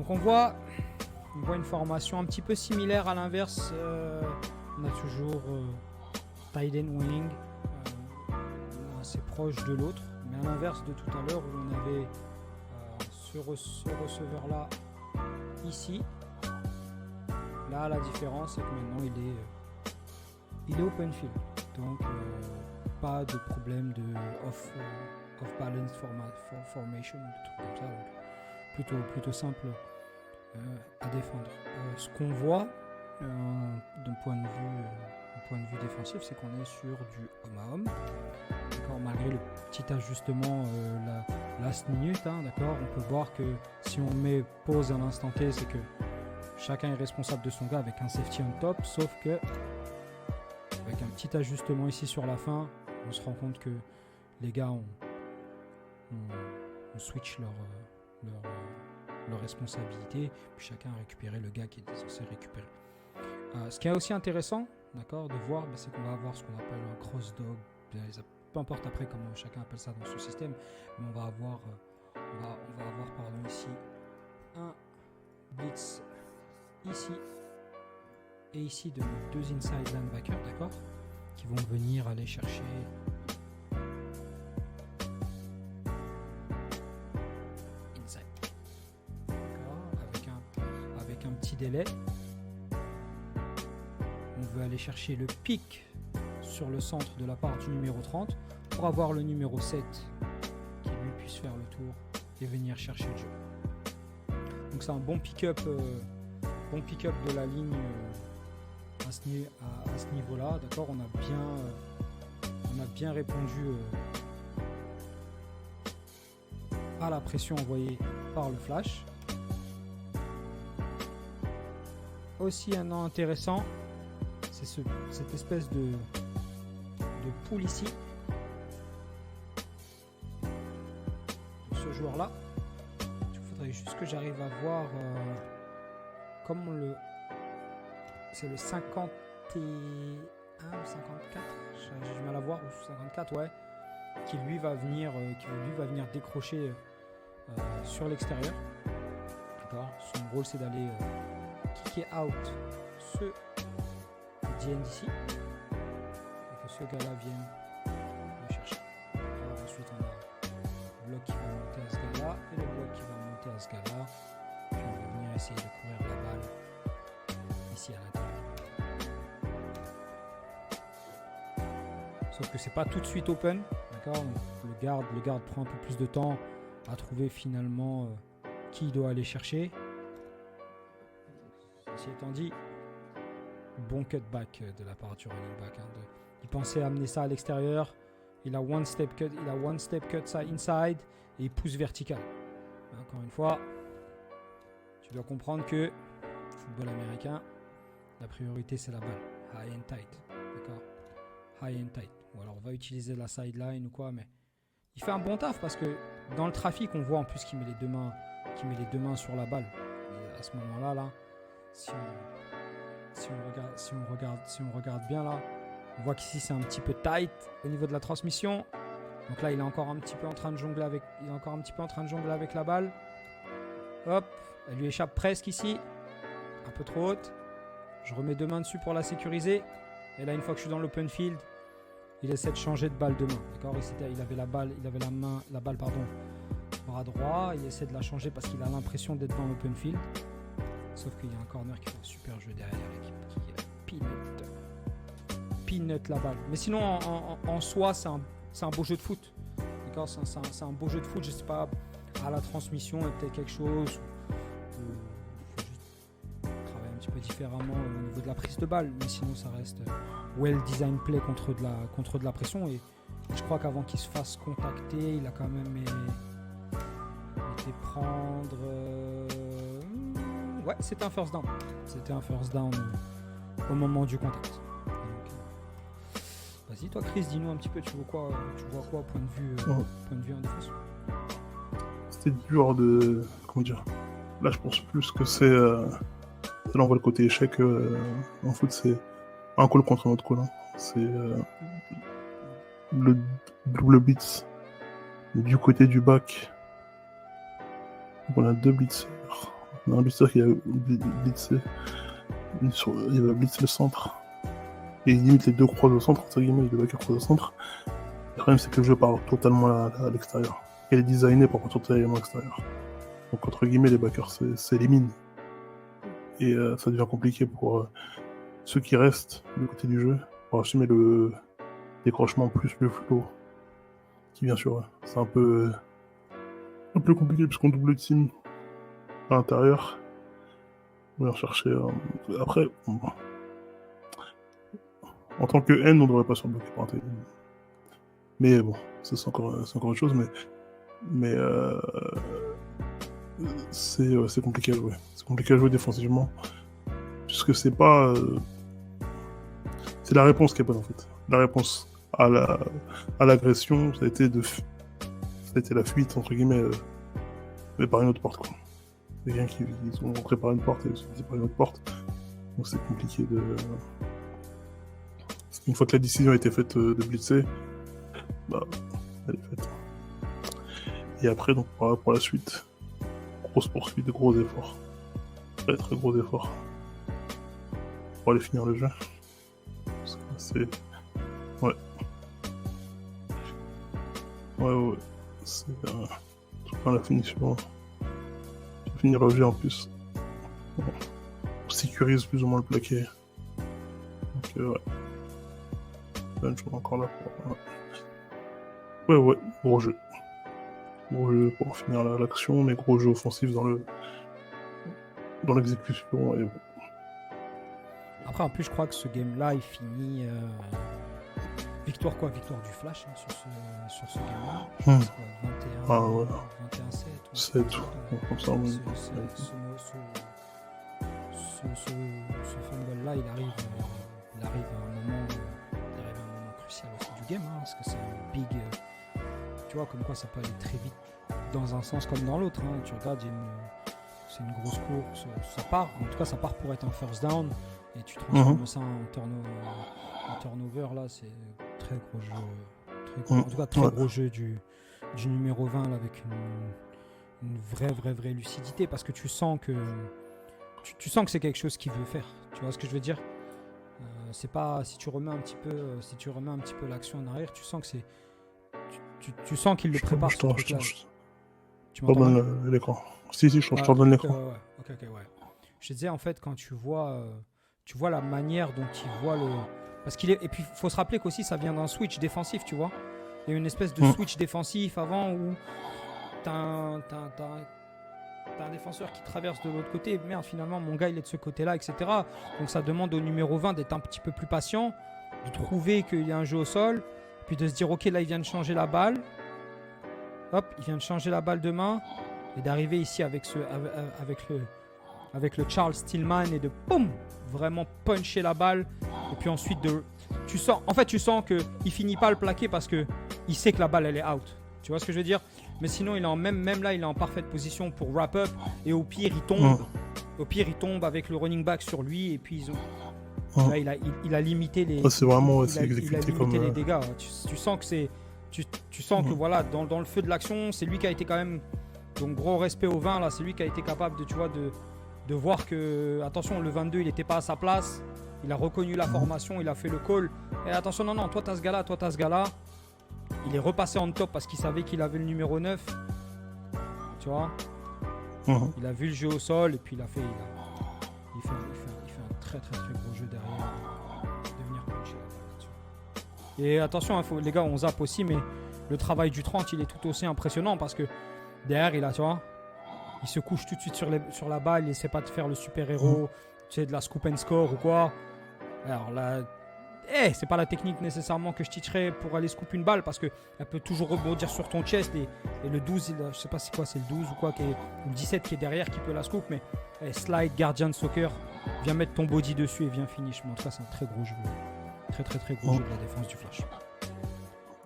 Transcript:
Donc on voit une formation un petit peu similaire à l'inverse. On a toujours tight end wing, assez proche de l'autre, mais à l'inverse de tout à l'heure où on avait ce receveur-là ici. Là, la différence, c'est que maintenant, il est open field. Donc, pas de problème de off-balance formation, des trucs comme ça. Donc, plutôt simple à défendre. Ce qu'on voit d'un point de vue défensif, c'est qu'on est sur du homme à homme. D'accord, malgré le petit ajustement last minute, hein, d'accord, on peut voir que si on met pause à l'instant T, c'est que chacun est responsable de son gars avec un safety on top, sauf que avec un petit ajustement ici sur la fin, on se rend compte que les gars on switch leur responsabilité, puis chacun a récupéré le gars qui était censé récupérer. Ce qui est aussi intéressant, d'accord, de voir, c'est qu'on va avoir ce qu'on appelle un cross dog, peu importe après comment chacun appelle ça dans son système, mais on va avoir ici un blitz ici et ici de nos deux inside linebackers, d'accord, qui vont venir aller chercher inside, d'accord, avec un petit délai. On veut aller chercher le pic sur le centre de la part du numéro 30 pour avoir le numéro 7 qui lui puisse faire le tour et venir chercher le jeu. Donc c'est un bon pick-up de la ligne à ce niveau-là, d'accord. On a bien répondu à la pression envoyée par le flash. Aussi un an intéressant, c'est cette espèce de poule ici, ce joueur-là. Il faudrait juste que j'arrive à voir comme c'est le 51 ou 54, j'ai du mal à voir, ou 54, ouais, qui lui va venir décrocher sur l'extérieur. D'accord. Son rôle, c'est d'aller kicker out ce DN d'ici et que ce gars-là vienne le chercher. Alors ensuite, on a le bloc qui va monter à ce gars-là et le bloc qui va monter à ce gars-là. Puis on va venir essayer de courir la balle ici à l'intérieur. Sauf que c'est pas tout de suite open, d'accord. Le garde prend un peu plus de temps à trouver finalement qui il doit aller chercher. Ceci étant dit, bon cutback de la part du running back. Il pensait amener ça à l'extérieur. Il a one step cut ça inside et il pousse vertical. Encore une fois, tu dois comprendre que football américain, la priorité c'est la balle. High and tight. D'accord? High and tight. Ou alors on va utiliser la sideline ou quoi, mais il fait un bon taf parce que dans le trafic, on voit en plus qu'il met les deux mains sur la balle. Et à ce moment-là, si on regarde bien là, on voit qu'ici c'est un petit peu tight au niveau de la transmission. Donc là, il est encore un petit peu en train de jongler avec la balle. Hop, elle lui échappe presque ici, un peu trop haute. Je remets deux mains dessus pour la sécuriser. Et là, une fois que je suis dans l'open field, il essaie de changer de balle de main. D'accord, il avait la balle, bras droit. Il essaie de la changer parce qu'il a l'impression d'être dans l'open field. Sauf qu'il y a un corner qui fait un super jeu derrière qui peanut la balle. Mais sinon, en soi, c'est un beau jeu de foot. D'accord, c'est un beau jeu de foot. Je sais pas, à la transmission, il y a peut-être quelque chose. Il faut juste travailler un petit peu différemment au niveau de la prise de balle. Mais sinon, ça reste well design play contre de la pression. Et je crois qu'avant qu'il se fasse contacter, il a quand même été prendre. Ouais, c'était un first down. C'était un first down au moment du contact. Donc, vas-y, toi, Chris, dis-nous un petit peu, tu vois quoi au point de vue en défense. C'était dur de... Comment dire ? Là, je pense plus que c'est... Là, on voit le côté échec. En foot, c'est un call contre un autre call. Hein. C'est le double blitz du côté du back. On a deux blitzers. un blitzer qui a blitzé. Il va blitzer le centre. Et il limite les deux croises au centre, entre guillemets, les deux backers croisent au centre. Le problème, c'est que le jeu part totalement à l'extérieur. Il est designé pour partir totalement à l'extérieur. Donc, entre guillemets, les backers s'éliminent. Et ça devient compliqué pour ceux qui restent du côté du jeu, pour assumer le décrochement plus le flow qui vient sur eux. C'est un peu compliqué puisqu'on double team à l'intérieur. On va chercher. Après, en tant que N, on devrait pas se faire bloquer par un Tiden. Mais bon, ça c'est encore autre chose, mais c'est compliqué à jouer. C'est compliqué à jouer défensivement, puisque c'est pas... c'est la réponse qui est bonne en fait. La réponse à l'agression, ça a été la fuite, entre guillemets, mais par une autre porte, quoi. Les gens qui sont rentrés par une porte et ils sont sortis par une autre porte. Donc c'est compliqué de... Une fois que la décision a été faite de blitzer, bah, elle est faite. Et après, donc, pour la suite, grosse poursuite, gros efforts. Très très gros efforts. Pour aller finir le jeu. C'est... Ouais. Ouais. C'est... la finition. Finir le jeu en plus. On sécurise plus ou moins le plaqué. Donc, ouais. Je suis encore là pour... Ouais, gros jeu. Gros jeu pour finir l'action, mais gros jeu offensif dans l'exécution. Et... Après, en plus, je crois que ce game-là, il finit... Victoire du Flash sur ce game-là. Je pense quoi, 21-7. 7, comme ça, oui. Ce fumble-là, il arrive à un moment crucial aussi du game, hein, parce que c'est un big... tu vois, comme quoi ça peut aller très vite dans un sens comme dans l'autre. Hein. Tu regardes, c'est une grosse course, ça part. En tout cas, ça part pour être un first down, et tu transformes ça en turnover, là, c'est très gros jeu. En tout cas, très gros jeu du numéro 20, là, avec une vraie lucidité, parce que tu sens que c'est quelque chose qu'il veut faire. Tu vois ce que je veux dire? C'est pas, si tu remets un petit peu l'action en arrière, tu sens que c'est... Tu sens qu'il le prépare, ce truc-là. Tu m'entends? L'écran. Si, je te redonne l'écran. Ok, ouais. Je te disais, en fait, quand tu vois la manière dont il voit le... Parce qu'il est... Et puis, il faut se rappeler qu'aussi, ça vient d'un switch défensif, tu vois. Il y a une espèce de switch défensif avant où t'as un défenseur qui traverse de l'autre côté. Merde, finalement, mon gars, il est de ce côté-là, etc. Donc, ça demande au numéro 20 d'être un petit peu plus patient, de trouver qu'il y a un jeu au sol, puis de se dire, ok, là, il vient de changer la balle. Hop, il vient de changer la balle de main, et d'arriver ici avec le Charles Tillman et de boum, vraiment puncher la balle. Et puis ensuite, tu sens qu'il finit pas le plaquer parce qu'il sait que la balle, elle est out. Tu vois ce que je veux dire? Mais sinon, il est même là, il est en parfaite position pour wrap up. Et au pire, il tombe. Au pire, il tombe avec le running back sur lui. Et puis, là, il a limité les... c'est vraiment il a limité les dégâts. Tu sens que c'est... Tu sens que voilà, dans le feu de l'action, c'est lui qui a été quand même... Donc, gros respect au 20, là. C'est lui qui a été capable de voir que... Attention, le 22, il n'était pas à sa place. Il a reconnu la formation, il a fait le call. Et attention, non, toi, t'as ce gars-là. Il est repassé en top parce qu'il savait qu'il avait le numéro 9. Tu vois, il a vu le jeu au sol et puis il fait un très gros jeu derrière. De venir puncher là-dessus. Et attention, les gars, on zappe aussi, mais le travail du 30, il est tout aussi impressionnant parce que derrière, il se couche tout de suite sur la balle, il essaie pas de faire le super-héros, tu sais, de la scoop and score ou quoi. Alors là, c'est pas la technique nécessairement que je teacherais pour aller scoop une balle parce qu'elle peut toujours rebondir sur ton chest et le 12, je sais pas c'est quoi, c'est le 12 ou quoi, ou le 17 qui est derrière qui peut la scoop, mais slide, Guardian Soccer, viens mettre ton body dessus et viens finish. Mais en tout cas, c'est un très gros jeu. Très gros jeu de la défense du Flash.